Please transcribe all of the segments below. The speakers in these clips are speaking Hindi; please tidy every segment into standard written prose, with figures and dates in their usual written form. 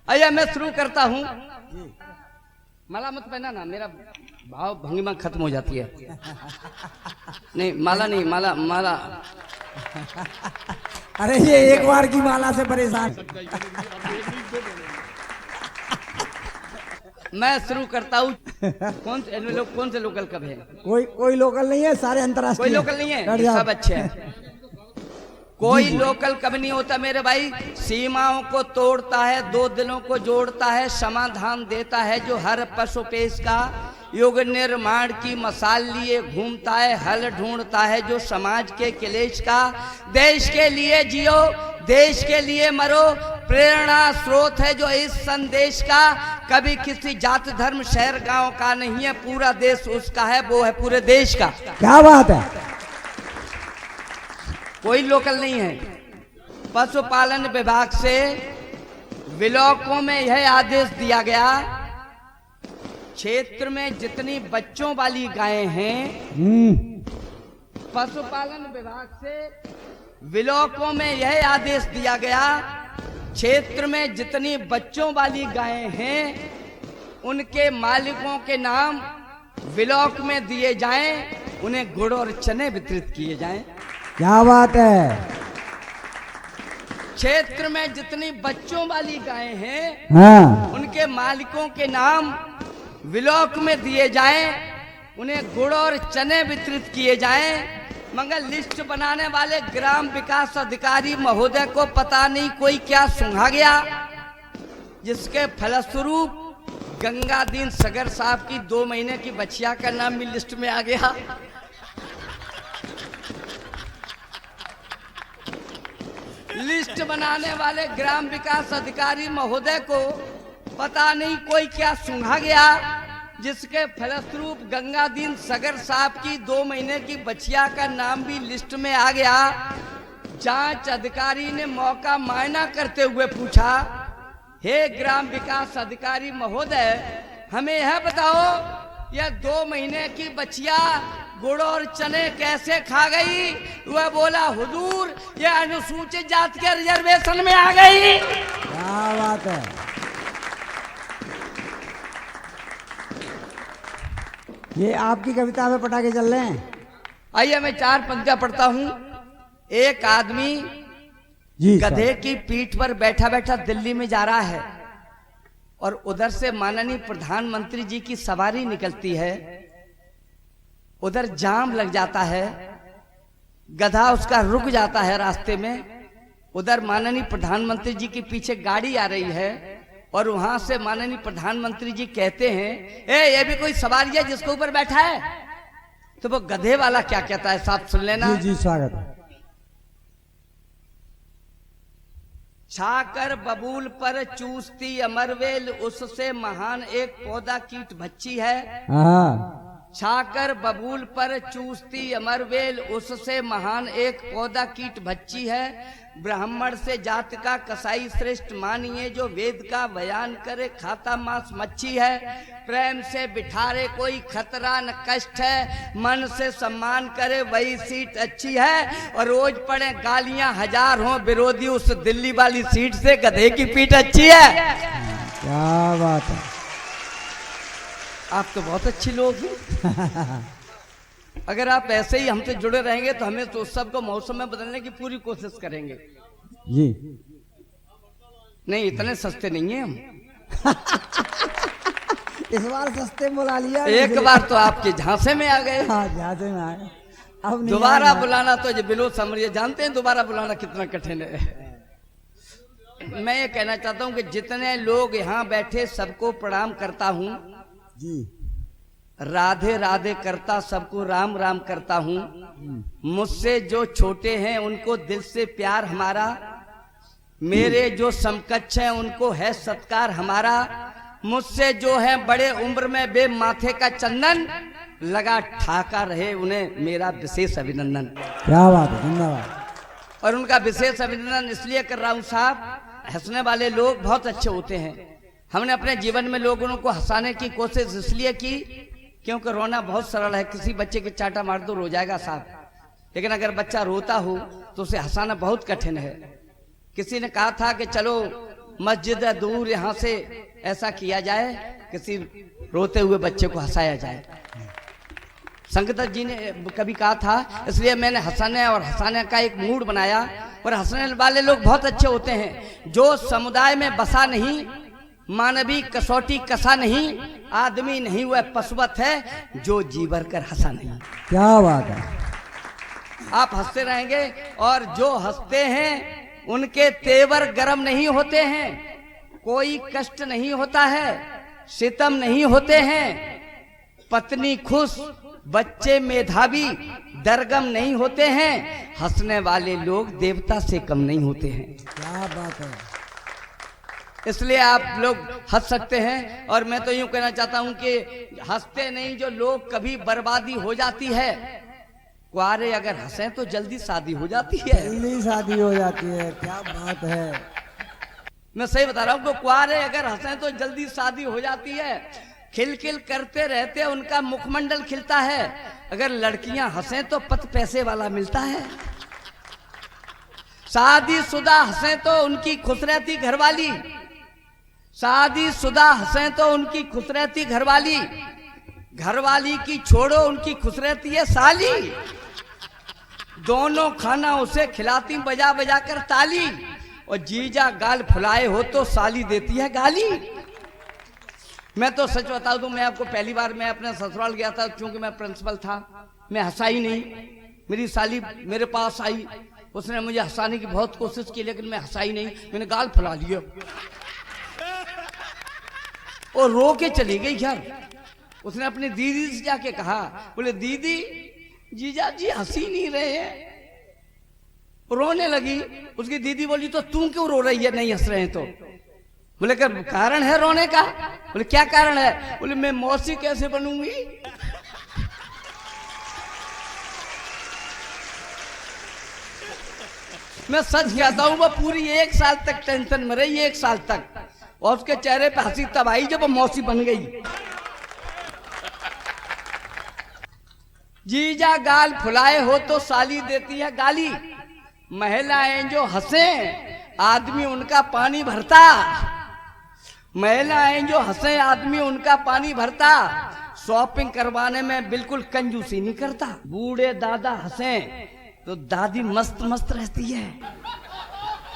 आइए मैं शुरू करता हूँ। माला मत पहना ना, मेरा भाव भंगिमा खत्म हो जाती है। नहीं माला नहीं, माला माला। अरे ये एक बार की माला से परेशान। मैं शुरू करता हूँ। कौन से लोकल कब है? कोई लोकल नहीं है, सारे अंतर्राष्ट्रीय। कोई लोकल नहीं है, सब अच्छे हैं। कोई लोकल कब नहीं होता मेरे भाई। सीमाओं को तोड़ता है, दो दिलों को जोड़ता है, समाधान देता है जो हर पशु पेश का। युग निर्माण की मसाल लिए घूमता है, हल ढूंढता है जो समाज के क्लेश का। देश के लिए जियो, देश के लिए मरो, प्रेरणा स्रोत है जो इस संदेश का। कभी किसी जात धर्म शहर गांव का नहीं है, पूरा देश उसका है, वो है पूरे देश का। क्या बात है। कोई लोकल नहीं है। पशुपालन विभाग से ब्लॉकों में यह आदेश दिया गया, क्षेत्र में जितनी बच्चों वाली गायें हैं, पशुपालन विभाग से ब्लॉकों में यह आदेश दिया गया, क्षेत्र में जितनी बच्चों वाली गायें हैं उनके मालिकों के नाम ब्लॉक में दिए जाएं, उन्हें गुड़ और चने वितरित किए जाएं। क्या बात है। क्षेत्र में जितनी बच्चों वाली गायें हैं, हाँ। उनके मालिकों के नाम ब्लॉक में दिए जाएं, उन्हें गुड़ और चने वितरित किए जाएं। मगर लिस्ट बनाने वाले ग्राम विकास अधिकारी महोदय को पता नहीं कोई क्या सुंघा गया, जिसके फलस्वरूप गंगादीन सगर साहब की 2 महीने की बच्चिया का नाम भी लिस्ट में आ गया। लिस्ट बनाने वाले ग्राम विकास अधिकारी महोदय को पता नहीं कोई क्या सुंघा गया, जिसके फलस्वरूप गंगादीन सगर साहब की 2 महीने की बच्चिया का नाम भी लिस्ट में आ गया। जांच अधिकारी ने मौका मायना करते हुए पूछा, हे ग्राम विकास अधिकारी महोदय, हमें यह बताओ, यह 2 महीने की बच्चिया गुड़ और चने कैसे खा गई? वह बोला, हुजूर यह अनुसूचित जाति के रिजर्वेशन में आ गई। क्या बात है। ये आपकी कविता में पटाखे चल रहे हैं। आइए मैं 4 पंक्तियां पढ़ता हूं। एक आदमी गधे की पीठ पर बैठा बैठा दिल्ली में जा रहा है और उधर से माननीय प्रधानमंत्री जी की सवारी निकलती है। उधर जाम लग जाता है, गधा उसका रुक जाता है रास्ते में। उधर माननीय प्रधानमंत्री जी के पीछे गाड़ी आ रही है और वहां से माननीय प्रधानमंत्री जी कहते हैं, ये भी कोई सवारी है जिसके ऊपर बैठा है? तो वो गधे वाला क्या कहता है, साहब सुन लेना। जी स्वागत है। छाकर बबूल पर चूसती अमरवेल, उससे महान एक पौधा कीट भच्ची है। हाँ। छाकर बबूल पर चूसती अमरवेल, उससे महान एक पौधा कीट भच्ची है। ब्राह्मण से जात का कसाई श्रेष्ठ मानिए, जो वेद का बयान करे खाता मांस मच्छी है। प्रेम से बिठारे कोई खतरा न कष्ट है, मन से सम्मान करे वही सीट अच्छी है। और रोज पड़े गालियां हजार हों विरोधी, उस दिल्ली वाली सीट से गधे की पीठ अच्छी है। क्या बात है। आप तो बहुत अच्छे लोग हैं। अगर आप ऐसे ही हमसे जुड़े रहेंगे तो हमें तो सबको मौसम में बदलने की पूरी कोशिश करेंगे। जी नहीं, इतने सस्ते नहीं हैं हम। इस बार सस्ते बुला लिया। एक बार तो आपके झांसे में आ गए। हाँ, झांसे में आए। अब दोबारा बुलाना तो ये बिलो समझिए, जानते हैं दोबारा बुलाना कितना कठिन है। मैं ये कहना चाहता हूँ कि जितने लोग यहाँ बैठे सबको प्रणाम करता हूँ जी। राधे राधे करता सबको राम राम करता हूँ। मुझसे जो छोटे हैं उनको दिल से प्यार हमारा, मेरे जो समकक्ष हैं उनको है सत्कार हमारा। मुझसे जो है बड़े उम्र में बे माथे का चंदन, लगा ठाका रहे उन्हें मेरा विशेष अभिनंदन। क्या बात है, धन्यवाद। और उनका विशेष अभिनंदन इसलिए कर रहा हूँ साहब, हंसने वाले लोग बहुत अच्छे होते हैं। हमने अपने जीवन में लोगों को हंसाने की कोशिश इसलिए की क्योंकि रोना बहुत सरल है। किसी बच्चे के चाटा मार दो रो जाएगा साहब, लेकिन अगर बच्चा रोता हो तो उसे हंसाना बहुत कठिन है। किसी ने कहा था कि चलो मस्जिद है दूर, यहाँ से ऐसा किया जाए, किसी रोते हुए बच्चे को हंसाया जाए। संगत जी ने कभी कहा था, इसलिए मैंने हंसाने और हंसाने का एक मूड बनाया। और हंसने वाले लोग बहुत अच्छे होते हैं। जो समुदाय में बसा नहीं, मानवीय कसौटी कसा नहीं, आदमी नहीं वह पशुवत है जो जी भर कर हंसा नहीं। क्या बात है। आप हंसते रहेंगे, और जो हंसते हैं उनके तेवर गर्म नहीं होते हैं, कोई कष्ट नहीं होता है, सितम नहीं होते हैं, पत्नी खुश, बच्चे मेधावी, दरगम नहीं होते हैं। हंसने वाले लोग देवता से कम नहीं होते हैं। क्या बात है। इसलिए आप लोग हंस सकते हैं। और मैं तो यूं कहना चाहता हूं कि हंसते नहीं जो लोग, कभी बर्बादी हो जाती है। कुआरे अगर हंसे तो जल्दी शादी हो जाती है। जल्दी शादी हो जाती है। क्या बात है। मैं सही बता रहा हूं कि कुआरे अगर हंसे तो जल्दी शादी हो जाती है। खिलखिल करते रहते उनका मुखमंडल खिलता है। अगर लड़कियां हंसे तो पत पैसे वाला मिलता है। शादीशुदा हंसे तो उनकी खुश रहती घरवाली, शादीशुदा हंसे तो उनकी खुश रहती घरवाली, घरवाली की छोड़ो उनकी खुश रहती है साली। दोनों खाना उसे खिलाती बजा बजा कर ताली, और जीजा गाल फुलाए हो तो साली देती है गाली। मैं तो सच बता दूं, मैं आपको पहली बार मैं अपने ससुराल गया था, क्योंकि मैं प्रिंसिपल था। मैं हंसा ही नहीं। मेरी साली मेरे पास आई, उसने मुझे हंसाने की बहुत कोशिश की, लेकिन मैं हंसा ही नहीं। मैंने गाल फुला लिया और रो के चली गई घर। उसने अपनी दीदी से जाके कहा, बोले दीदी जीजा जी हंसी नहीं रहे हैं। रोने लगी। उसकी दीदी बोली, तो तू क्यों रो रही है, नहीं हंस रहे हैं तो? बोले क्या कारण है रोने का? बोले क्या कारण है? बोले मैं मौसी कैसे बनूंगी। मैं सच कहता हूं, वो पूरी 1 साल तक टेंशन में रही, 1 साल तक, और उसके चेहरे पे हंसी तब आई जब वो मौसी बन गई। जीजा गाल फुलाए हो तो साली देती है गाली। महिलाएं जो हंसे आदमी उनका पानी भरता, महिलाएं जो हंसे आदमी उनका पानी भरता। शॉपिंग करवाने में बिल्कुल कंजूसी नहीं करता। बूढ़े दादा हंसे तो दादी मस्त मस्त रहती है।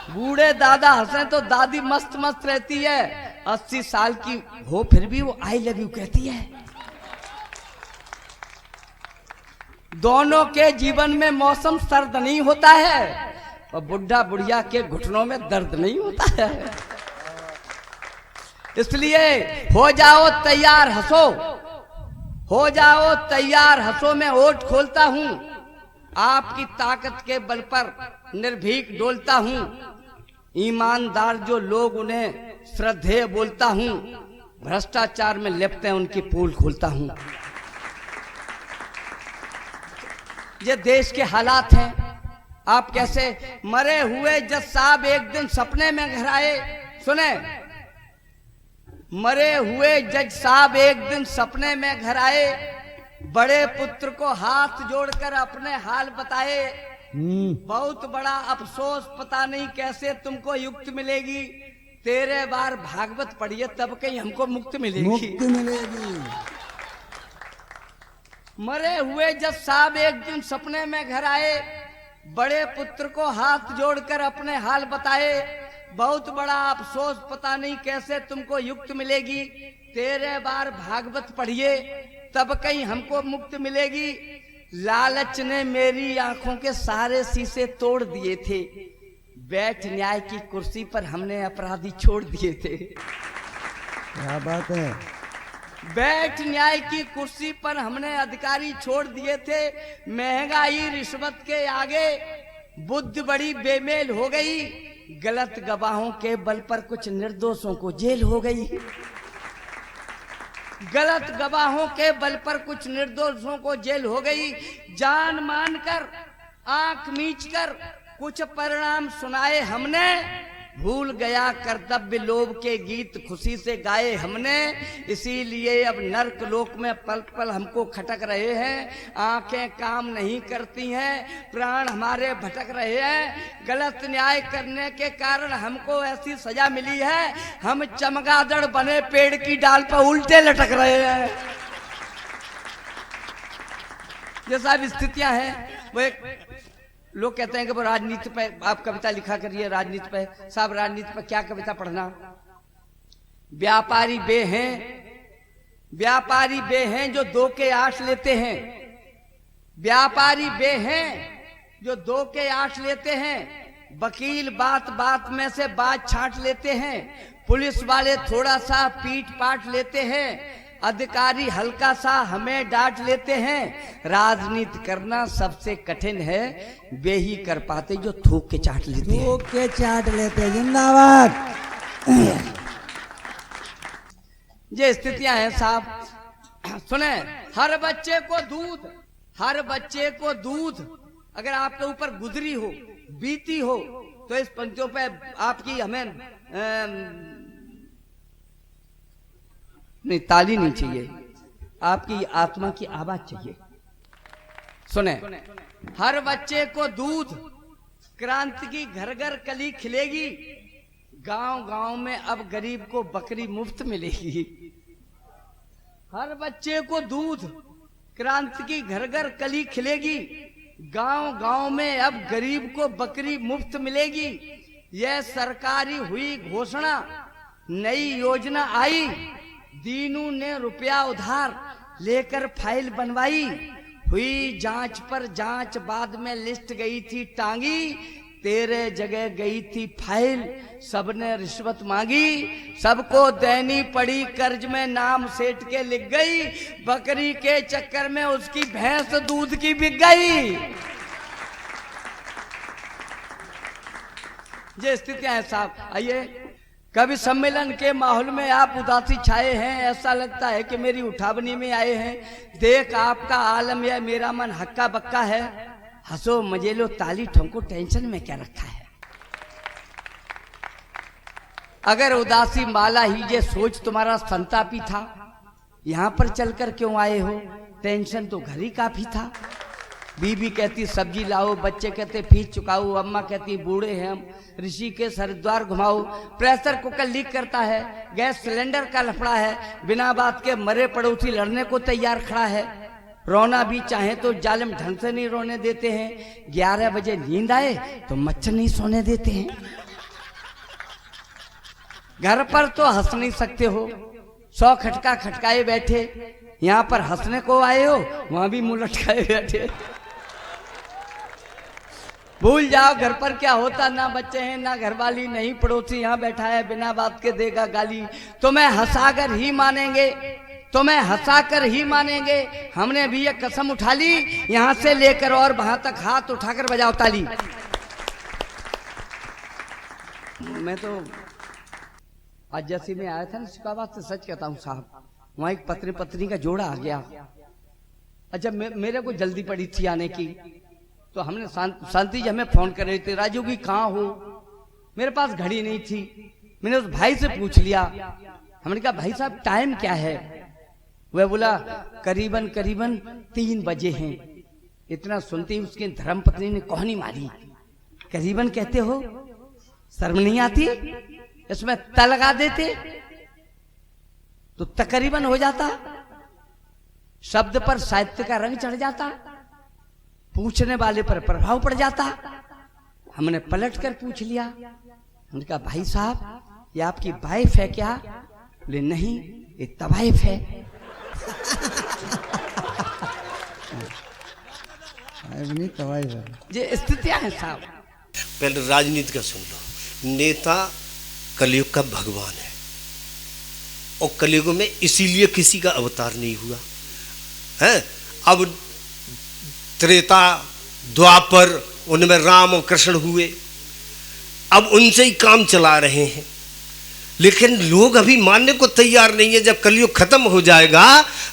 बूढ़े दादा हंसे तो दादी मस्त मस्त रहती है। 80 साल की हो फिर भी वो आई लव यू कहती है। दोनों के जीवन में मौसम सर्द नहीं होता है, और बुढ़ा बुढ़िया के घुटनों में दर्द नहीं होता है। इसलिए हो जाओ तैयार हंसो, हो जाओ तैयार हंसो। मैं ओठ खोलता हूं, आपकी ताकत के बल पर निर्भीक डोलता हूं। ईमानदार जो लोग उन्हें श्रद्धेय बोलता हूं, भ्रष्टाचार में लिपटे उनकी पोल खोलता हूं। ये देश के हालात हैं। आप कैसे मरे हुए जज साहब एक दिन सपने में घर आए। सुने, मरे हुए जज साहब एक दिन सपने में घर आए, बड़े पुत्र को हाथ जोड़कर अपने हाल बताए। बहुत बड़ा अफसोस, पता नहीं कैसे तुमको युक्त मिलेगी। तेरे बार भागवत पढ़िए तब कहीं हमको मुक्त मिलेगी। मुक्ति मिलेगी। मरे हुए जज साहब एक दिन सपने में घर आए, बड़े पुत्र को हाथ जोड़कर अपने हाल बताए। बहुत बड़ा अफसोस, पता नहीं कैसे तुमको युक्त मिलेगी। तेरे बार भागवत पढ़िए तब कहीं हमको मुक्त मिलेगी। लालच ने मेरी आंखों के सारे शीशे तोड़ दिए थे, बैठ न्याय की कुर्सी पर हमने अपराधी छोड़ दिए थे। क्या बात है। बैठ न्याय की कुर्सी पर हमने अधिकारी छोड़ दिए थे। महंगाई रिश्वत के आगे बुद्धि बड़ी बेमेल हो गई। गलत गवाहों के बल पर कुछ निर्दोषों को जेल हो गई। गलत गवाहों के बल पर कुछ निर्दोषों को जेल हो गई। जान मानकर आंख मीचकर कुछ परिणाम सुनाए हमने, भूल गया कर्तव्य लोभ के गीत खुशी से गाए हमने, इसीलिए अब नर्क लोक में पल पल हमको खटक रहे हैं। आंखें काम नहीं करती हैं, प्राण हमारे भटक रहे हैं। गलत न्याय करने के कारण हमको ऐसी सजा मिली है, हम चमगादड़ बने पेड़ की डाल पर उल्टे लटक रहे हैं। ये सब स्थितियां हैं। वो एक लोग कहते हैं कि वो राजनीति पे आप कविता लिखा करिए, राजनीति पे। साहब राजनीति पे क्या कविता पढ़ना? व्यापारी बे हैं, व्यापारी बे हैं जो दो के आश लेते हैं। व्यापारी बे हैं जो दो के आश लेते हैं। वकील बात बात में से बात छांट लेते हैं। पुलिस वाले थोड़ा सा पीट पाट लेते हैं। अधिकारी हल्का सा हमें डांट लेते हैं। राजनीति करना सबसे कठिन है, वे ही कर पाते जो थूक के चाट लेते हैं। थूक के चाट लेते हैं। जिंदाबाद। ये स्थितियां हैं साहब। सुने, हर बच्चे को दूध, हर बच्चे को दूध अगर आपके ऊपर गुजरी हो, बीती हो, तो इस पंक्तियों पे आपकी हमें नहीं ताली नहीं चाहिए, आपकी आत्मा की आवाज चाहिए। सुने, हर बच्चे को दूध, क्रांति की घर घर कली खिलेगी। गांव गांव में अब गरीब को बकरी मुफ्त मिलेगी। हर बच्चे को दूध, क्रांति की घर घर कली खिलेगी। गांव गांव में अब गरीब को बकरी मुफ्त मिलेगी। यह सरकारी हुई घोषणा, नई योजना आई। दीनू ने रुपया उधार लेकर फाइल बनवाई। हुई जांच पर जांच, बाद में लिस्ट गई थी टांगी। तेरे जगह गई थी फाइल, सबने रिश्वत मांगी। सबको देनी पड़ी कर्ज में, नाम सेठ के लिख गई। बकरी के चक्कर में उसकी भैंस दूध की बिक गई। ये स्थितियां हैं साहब। आइए, कवि सम्मेलन के माहौल में आप उदासी छाए हैं। ऐसा लगता है कि मेरी उठावनी में आए हैं। देख आपका आलम या मेरा मन हक्का बक्का है। हंसो मजे लो ताली ठोंको, टेंशन में क्या रखा है। अगर उदासी माला ही ये सोच तुम्हारा संतापी था, यहां पर चलकर क्यों आए हो? टेंशन तो घर ही काफी था। बीबी कहती सब्जी लाओ, बच्चे कहते फीस चुकाओ, अम्मा कहती बूढ़े हैं हम, ऋषिकेश हरिद्वार घुमाओ। प्रेशर कुकर लीक करता है, गैस सिलेंडर का लफड़ा है। बिना बात के मरे पड़ोसी लड़ने को तैयार खड़ा है। रोना भी चाहे तो जालिम ढंग से नहीं रोने देते हैं। 11 बजे नींद आए तो मच्छर नहीं सोने देते हैं। घर पर तो हंस नहीं सकते हो, 100 खटका खटकाए बैठे। यहाँ पर हंसने को आए हो, वहां भी मुंह लटकाए बैठे। भूल जाओ घर पर क्या होता, ना बच्चे हैं ना घरवाली, नहीं पड़ोसी यहाँ बैठा है बिना बात के देगा गाली। तुम्हें हंसाकर ही मानेंगे, तुम्हें हंसाकर ही मानेंगे। हमने भी ये कसम उठा ली, यहाँ से लेकर और वहां तक हाथ उठाकर बजाओ ताली। मैं तो आज जैसे में आया था ना शिकाबाद से, सच कहता हूँ साहब, वहां एक पत्नी पत्नी का जोड़ा आ गया। अच्छा मेरे को जल्दी पड़ी थी आने की, तो हमने शांति जी हमें फोन कर रहे थे, राजू की कहाँ हो? मेरे पास घड़ी नहीं थी। मैंने उस भाई से पूछ लिया, हमने कहा भाई साहब टाइम क्या है? वह बोला करीबन करीबन 3 बजे हैं। इतना सुनते ही उसकी धर्म पत्नी ने कोहनी मारी, करीबन कहते हो, शर्म नहीं आती? इसमें त लगा देते तो तकरीबन हो जाता। शब्द पर साहित्य का रंग चढ़ जाता, पूछने वाले पर प्रभाव पड़ जाता। हमने पलट कर पूछ लिया, हमने कहा भाई साहब ये आपकी वाइफ है क्या? बोले नहीं ये तवाइफ है। ये स्थितियां हैं साहब। पहले राजनीति का सुन लो। नेता कलयुग का भगवान है, और कलयुग में इसीलिए किसी का अवतार नहीं हुआ है। अब त्रेता द्वापर उनमें राम और कृष्ण हुए, अब उनसे ही काम चला रहे हैं। लेकिन लोग अभी मानने को तैयार नहीं है। जब कलयुग खत्म हो जाएगा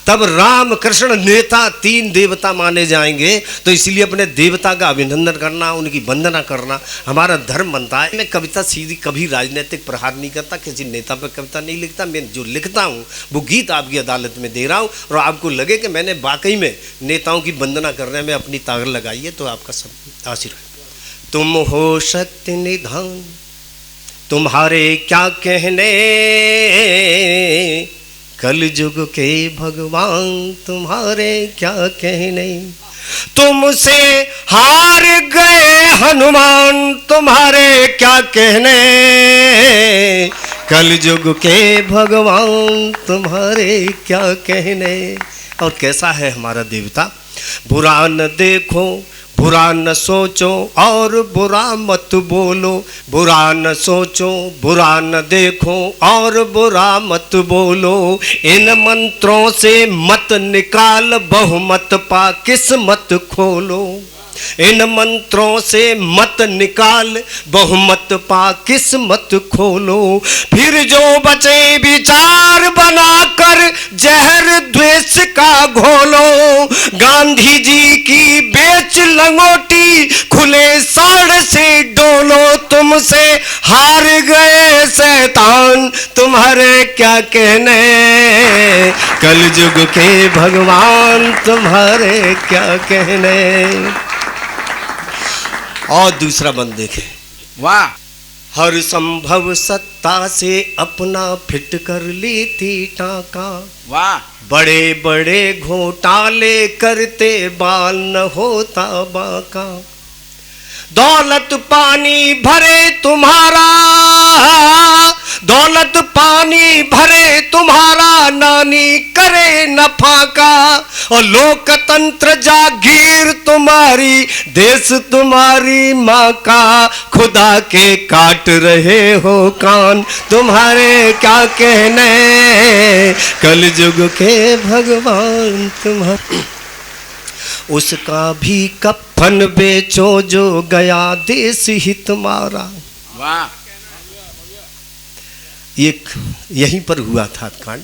तब राम कृष्ण नेता 3 देवता माने जाएंगे। तो इसलिए अपने देवता का अभिनंदन करना, उनकी वंदना करना हमारा धर्म बनता है। मैं कविता सीधी कभी राजनीतिक प्रहार नहीं करता, किसी नेता पर कविता नहीं लिखता। मैं जो लिखता हूँ वो गीत आपकी अदालत में दे रहा हूँ, और आपको लगे कि मैंने वाकई में नेताओं की वंदना करने में अपनी ताकत लगाई है तो आपका सब आशीर्वाद। तुम हो शक्ति निधान, तुम्हारे क्या कहने, कल युग के भगवान तुम्हारे क्या कहने। तुमसे हार गए हनुमान, तुम्हारे क्या कहने, कल युग के भगवान तुम्हारे क्या कहने। और कैसा है हमारा देवता, बुरा न देखो, बुरा न सोचो और बुरा मत बोलो, बुरा न सोचो, बुरा न देखो और बुरा मत बोलो। इन मंत्रों से मत निकाल बहुमत पा किस्मत खोलो। इन मंत्रों से मत निकाल बहुमत पा किस्मत खोलो। फिर जो बचे विचार बनाकर जहर द्वेष का घोलो। गांधी जी की बेच लंगोटी खुले साड़ से डोलो। तुमसे हार गए शैतान, तुम्हारे क्या कहने, कल युग के भगवान तुम्हारे क्या कहने। और दूसरा बंद देखे, वाह। हर संभव सत्ता से अपना फिट कर लेती टाका, वाह। बड़े बड़े घोटाले करते बाल न होता बाका। दौलत पानी भरे तुम्हारा, दौलत पानी भरे तुम्हारा, नानी करे नफा का। और लोकतंत्र जागीर तुम्हारी, देश तुम्हारी माँ का। खुदा के काट रहे हो कान, तुम्हारे क्या कहने, कल युग के भगवान तुम्हारे। उसका भी कफन बेचो जो गया देश ही तुम्हारा। वाह। एक यहीं पर हुआ था कांड।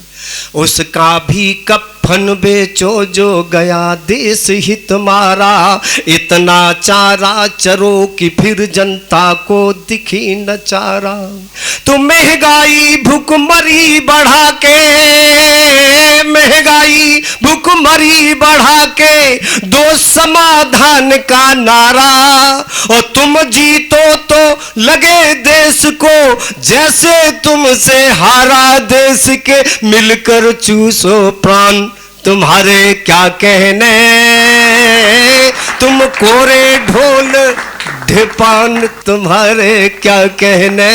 उसका भी कफन बेचो जो गया देश ही तुम्हारा। इतना चारा चरो कि फिर जनता को दिखी न चारा। तो महंगाई भुखमरी बढ़ा के, महंगाई भुखमरी बढ़ा के दो समाधान का नारा। और तुम जीतो तो लगे देश को जैसे तुमसे हारा देश के, मिलकर चूसो प्राण तुम्हारे क्या कहने। तुम कोरे ढोल ढिपान तुम्हारे क्या कहने,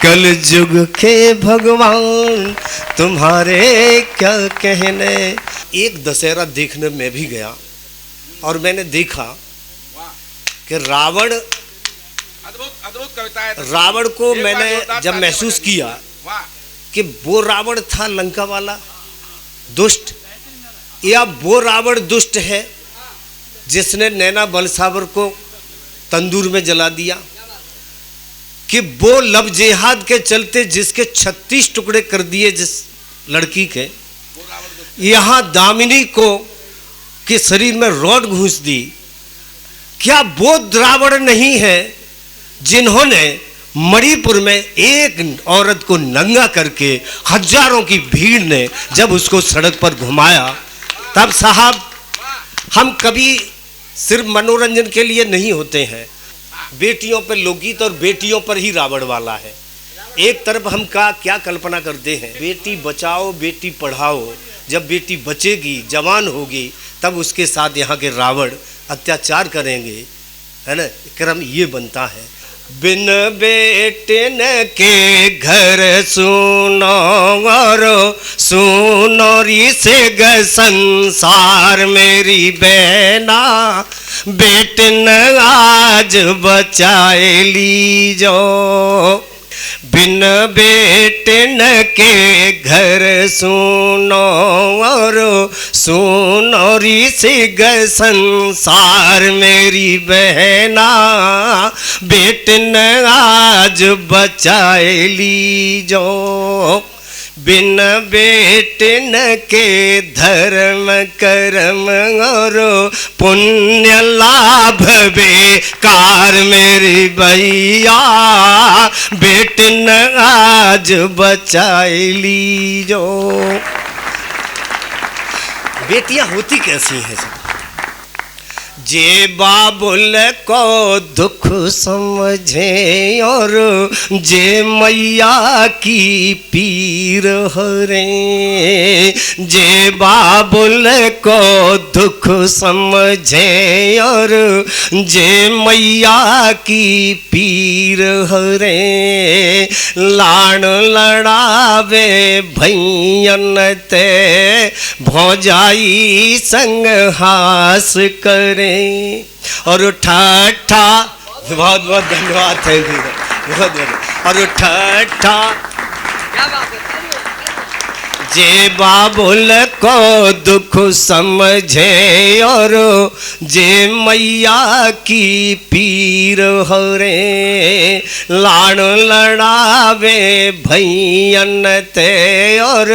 कल युग के भगवान तुम्हारे क्या कहने। एक दशहरा देखने में भी गया और मैंने देखा कि रावण, अद्भुत कविता है। रावण को मैंने जब महसूस किया कि वो रावण था लंका वाला दुष्ट, या वो रावण दुष्ट है जिसने नैना बलसावर को तंदूर में जला दिया, कि वो लब जेहाद के चलते जिसके 36 टुकड़े कर दिए जिस लड़की के, यहाँ दामिनी को के शरीर में रॉड घुस दी। क्या वो रावण नहीं है जिन्होंने मणिपुर में एक औरत को नंगा करके हजारों की भीड़ ने जब उसको सड़क पर घुमाया, तब साहब हम कभी सिर्फ मनोरंजन के लिए नहीं होते हैं। बेटियों पर लोकगीत और बेटियों पर ही रावण वाला है। एक तरफ हम क्या कल्पना करते हैं, बेटी बचाओ बेटी पढ़ाओ, जब बेटी बचेगी जवान होगी तब उसके साथ यहाँ के रावण अत्याचार करेंगे, है ना। क्रम ये बनता है। बिन बेटिन के घर सुनो और सुनो से ग संसार मेरी बहना, बेटिन आज बचाए लीजो। बिन बेटन के घर सुनो और सुनो ऋषिग संसार मेरी बहना, बेटन आज बचाए लीजो। बिन बेटन के धर्म कर्म और पुण्य लाभ बेकार मेरी भैया, बेटन आज बचाए लीजो। बेटियां होती कैसी हैं सब? जे बाबुल को दुख समझे और जे मैया की पीर हरे, जे बाबुल को दुख समझे और जे मैया की पीर हरे, लाड़ लड़ावे भैयन ते भौजाई संग हास करे और ठाठा। बहुत बहुत धन्यवाद, थैंक यू, बहुत बहुत। और ठाठा क्या बात है? जे बाबुल को दुख समझे और जे मैया की पीर हरे, लाड़ लड़ावे भैयन ते और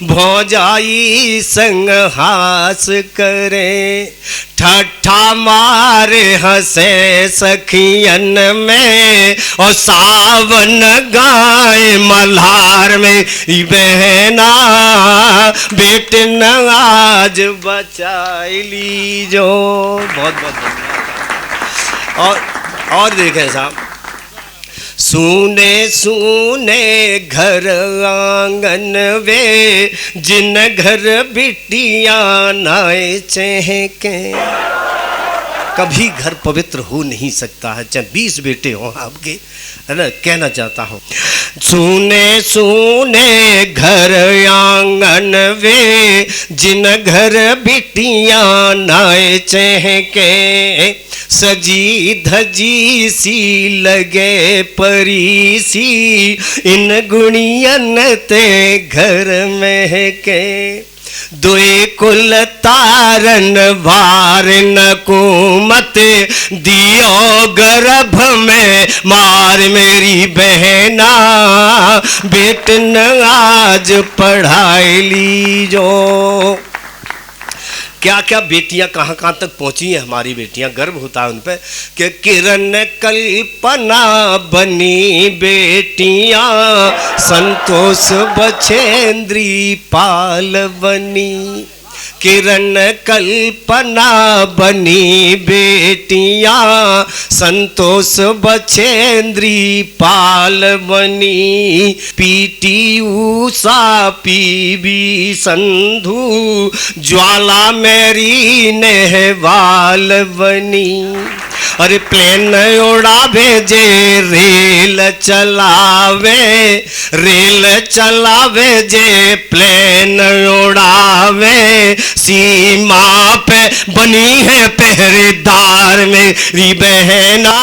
भौजाई संग हास करे, ठट्ठा मारे हंसे सखियन में और सावन गाए मल्हार में बहना, बेटन आज बचाई लीजो। बहुत बहुत धन्यवाद। और देखें साहब, सुने सुने घर आंगन वे, जिन घर बिटियां नाए चहके। कभी घर पवित्र हो नहीं सकता है, चाहे 20 बेटे हों आपके, है ना। कहना चाहता हूँ, सुने सुने घर आंगन वे, जिन घर बिटियां नाए चहके, सजी धजी सी लगे परी सी, इन गुणियन ते घर महके। दुई कुल तारन वारन कुमत, दियो गर्भ में मार मेरी बहना, बेटन आज पढ़ाई लीजो। क्या क्या बेटियां कहाँ कहाँ तक पहुंची हैं हमारी बेटियां, गर्व होता है उन पर कि किरण कल्पना बनी बेटियां, संतोष बछेंद्री पाल बनी। किरण कल्पना बनी बेटियां, संतोष बछेंद्री पाल बनी। पीटी उषा पीवी संधु, ज्वाला मेरी नेहवाल बनी। अरे प्लेन उड़ावे जे रेल चलावे, रेल चलावे जे प्लेन उड़ावे, सीमा पे बनी है पहरेदार मेरी बहना,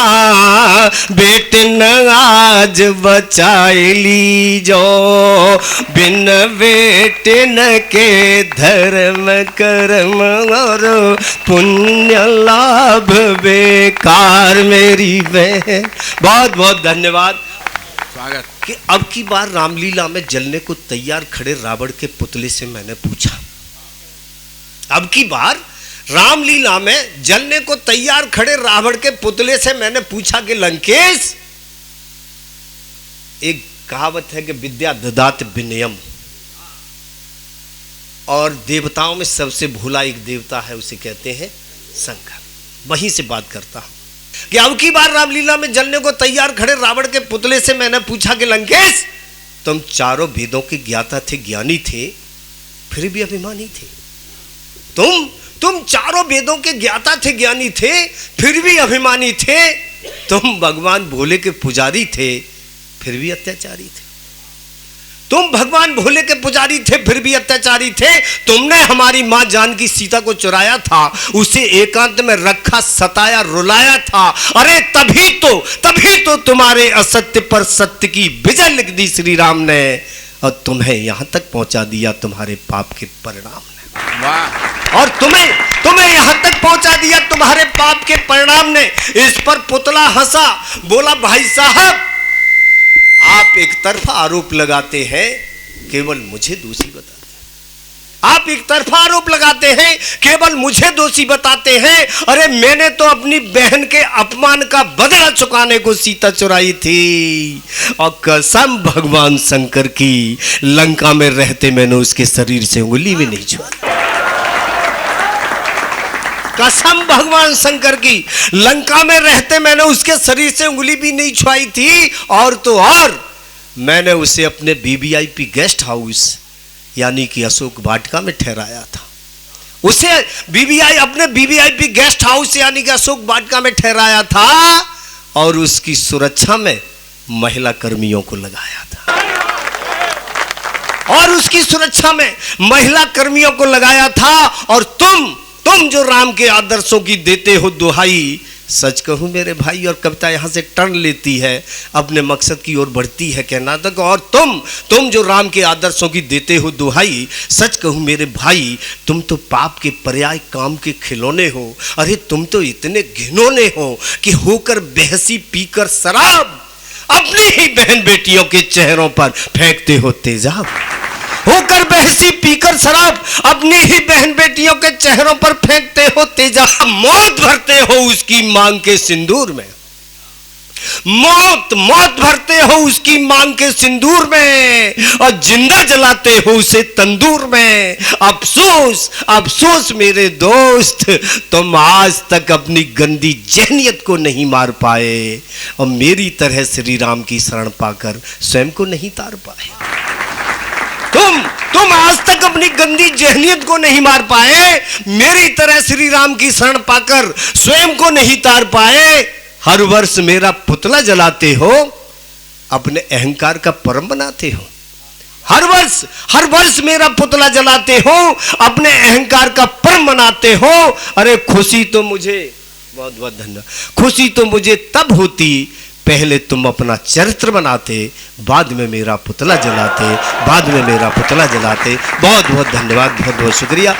बेटन आज बचाए लीजो। बिन बेटन के धर्म कर्म और पुण्य लाभ बेकार मेरी बहन। बहुत बहुत धन्यवाद। स्वागत। कि अब की बार रामलीला में जलने को तैयार खड़े रावण के पुतले से मैंने पूछा, अब की बार रामलीला में जलने को तैयार खड़े रावण के पुतले से मैंने पूछा कि लंकेश, एक कहावत है कि विद्या ददात विनयम, और देवताओं में सबसे भोला एक देवता है, उसे कहते हैं शंकर। वहीं से बात करता हूं कि अब की बार रामलीला में जलने को तैयार खड़े रावण के पुतले से मैंने पूछा कि लंकेश, तुम चारों वेदों के ज्ञाता थे, ज्ञानी थे, फिर भी अभिमानी थे। तुम चारों वेदों के ज्ञाता थे, ज्ञानी थे, फिर भी अभिमानी थे। तुम भगवान भोले के पुजारी थे, फिर भी अत्याचारी थे। तुम भगवान भोले के पुजारी थे, फिर भी अत्याचारी थे। तुमने हमारी माँ जानकी सीता को चुराया था, उसे एकांत में रखा, सताया, रुलाया था। अरे तभी तो तुम्हारे असत्य पर सत्य की विजय लिख दी श्री राम ने, और तुम्हें यहां तक पहुंचा दिया तुम्हारे पाप के परिणाम ने। वाह। और तुम्हें यहां तक पहुंचा दिया तुम्हारे पाप के परिणाम ने। इस पर पुतला हंसा, बोला भाई साहब, आप एक तरफा आरोप लगाते हैं, केवल मुझे दोषी बताते हैं। आप एक तरफा आरोप लगाते हैं, केवल मुझे दोषी बताते हैं। अरे मैंने तो अपनी बहन के अपमान का बदला चुकाने को सीता चुराई थी, और कसम भगवान शंकर की, लंका में रहते मैंने उसके शरीर से उंगली भी नहीं छुआ। कसम भगवान शंकर की, लंका में रहते मैंने उसके शरीर से उंगली भी नहीं छुआई थी। और तो और मैंने उसे अपने वीवीआईपी गेस्ट हाउस यानी कि अशोक वाटिका में ठहराया था। उसे अपने वीवीआईपी गेस्ट हाउस यानी कि अशोक वाटिका में ठहराया था, और उसकी सुरक्षा में महिला कर्मियों को लगाया था। और उसकी सुरक्षा में महिला कर्मियों को लगाया था। और तुम जो राम के आदर्शों की देते हो दुहाई, सच कहूं मेरे भाई, और कविता यहां से टर्न लेती है, अपने मकसद की ओर बढ़ती है कहना तक। और तुम जो राम के आदर्शों की देते हो दुहाई, सच कहूं मेरे भाई, तुम तो पाप के पर्याय काम के खिलौने हो। अरे तुम तो इतने घिनौने हो कि होकर बहसी पीकर शराब अपनी ही बहन बेटियों के चेहरों पर फेंकते हो तेजाब। होकर बहसी पीकर शराब अपनी ही बहन बेटियों के चेहरों पर फेंकते हो तेजाब। मौत भरते हो उसकी मांग के सिंदूर में, मौत भरते हो उसकी मांग के सिंदूर में, और जिंदा जलाते हो उसे तंदूर में। अफसोस मेरे दोस्त, तुम आज तक अपनी गंदी जहनियत को नहीं मार पाए, और मेरी तरह श्री राम की शरण पाकर स्वयं को नहीं तार पाए। तुम आज तक अपनी गंदी जहनियत को नहीं मार पाए, मेरी तरह श्री राम की शरण पाकर स्वयं को नहीं तार पाए। हर वर्ष मेरा पुतला जलाते हो, अपने अहंकार का परम बनाते हो। हर वर्ष मेरा पुतला जलाते हो, अपने अहंकार का परम बनाते हो। अरे खुशी तो मुझे, बहुत बहुत धन्यवाद, खुशी तो मुझे तब होती, पहले तुम अपना चरित्र बनाते, बाद में मेरा पुतला जलाते। बहुत बहुत धन्यवाद, बहुत बहुत शुक्रिया।